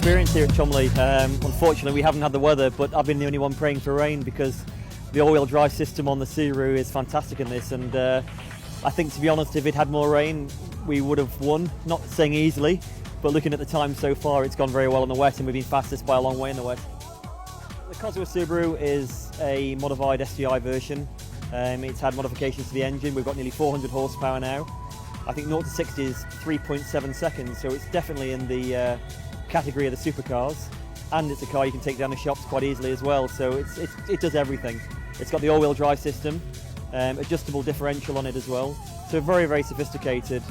experience here at Cholmondeley. Unfortunately, we haven't had the weather, but I've been the only one praying for rain because the all-wheel drive system on the Subaru is fantastic in this. And I think, to be honest, if it had more rain, we would have won. Not saying easily, but looking at the time so far, it's gone very well in the wet, and we've been fastest by a long way in the wet. The Cosworth Subaru is a modified STi version. It's had modifications to the engine. We've got nearly 400 horsepower now. I think 0 to 60 is 3.7 seconds, so it's definitely in the category of the supercars. And it's a car you can take down the shops quite easily as well, so it does everything. It's got the all-wheel drive system, adjustable differential on it as well, so very, very sophisticated.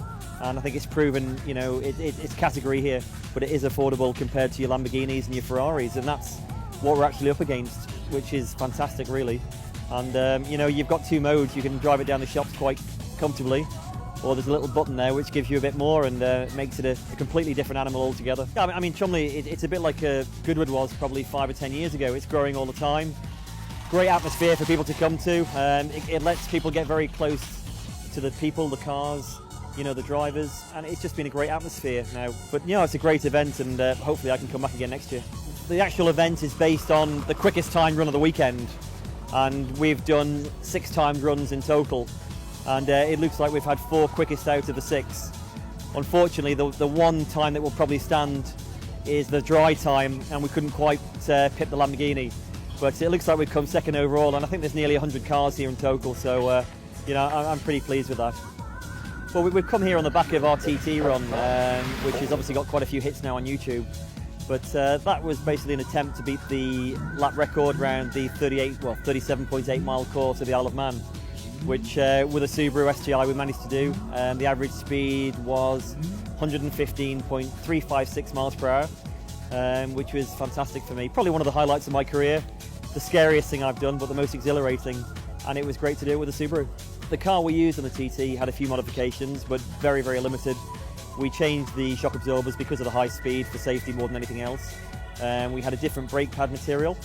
And I think it's proven, you know, it's category here, but it is affordable compared to your Lamborghinis and your Ferraris, and that's what we're actually up against, which is fantastic, really. And you know, you've got two modes. You can drive it down the shops quite comfortably, or there's a little button there which gives you a bit more and makes it a completely different animal altogether. I mean, Cholmondeley, it's a bit like Goodwood was probably 5 or 10 years ago. It's growing all the time. Great atmosphere for people to come to. It lets people get very close to the people, the cars, you know, the drivers, and it's just been a great atmosphere now. But you know, it's a great event, and hopefully I can come back again next year. The actual event is based on the quickest time run of the weekend, and we've done 6 timed runs in total, and it looks like we've had 4 quickest out of the 6. Unfortunately, the one time that will probably stand is the dry time, and we couldn't quite pit the Lamborghini, but it looks like we've come second overall, and I think there's nearly 100 cars here in total, so you know, I'm pretty pleased with that. Well, we've come here on the back of our TT run, which has obviously got quite a few hits now on YouTube. But that was basically an attempt to beat the lap record around the 37.8 mile course of the Isle of Man, which with a Subaru STi we managed to do. The average speed was 115.356 miles per hour, which was fantastic for me. Probably one of the highlights of my career. The scariest thing I've done, but the most exhilarating, and it was great to do it with a Subaru. The car we used on the TT had a few modifications, but very, very limited. We changed the shock absorbers because of the high speed for safety more than anything else. We had a different brake pad material,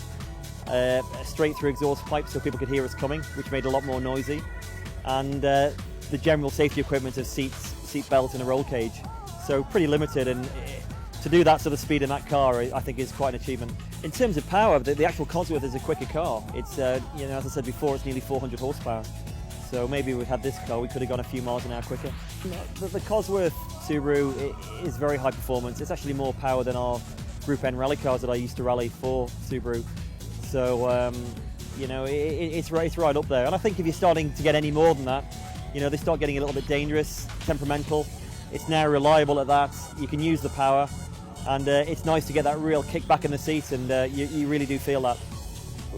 a straight through exhaust pipe so people could hear us coming, which made it a lot more noisy, and the general safety equipment of seats, seat belts and a roll cage. So pretty limited, and to do that sort of speed in that car I think is quite an achievement. In terms of power, the actual Cosworth is a quicker car. It's, you know, as I said before, it's nearly 400 horsepower. So maybe if we had this car, we could have gone a few miles an hour quicker. The Cosworth Subaru is very high performance. It's actually more power than our Group N rally cars that I used to rally for Subaru. So, you know, it's right up there. And I think if you're starting to get any more than that, you know, they start getting a little bit dangerous, temperamental. It's now reliable at that. You can use the power, and it's nice to get that real kick back in the seat, and you really do feel that.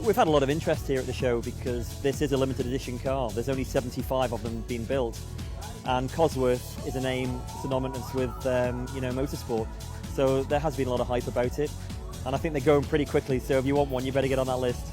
We've had a lot of interest here at the show because this is a limited edition car. There's only 75 of them being built, and Cosworth is a name synonymous with you know, motorsport. So there has been a lot of hype about it, and I think they're going pretty quickly. So if you want one, you better get on that list.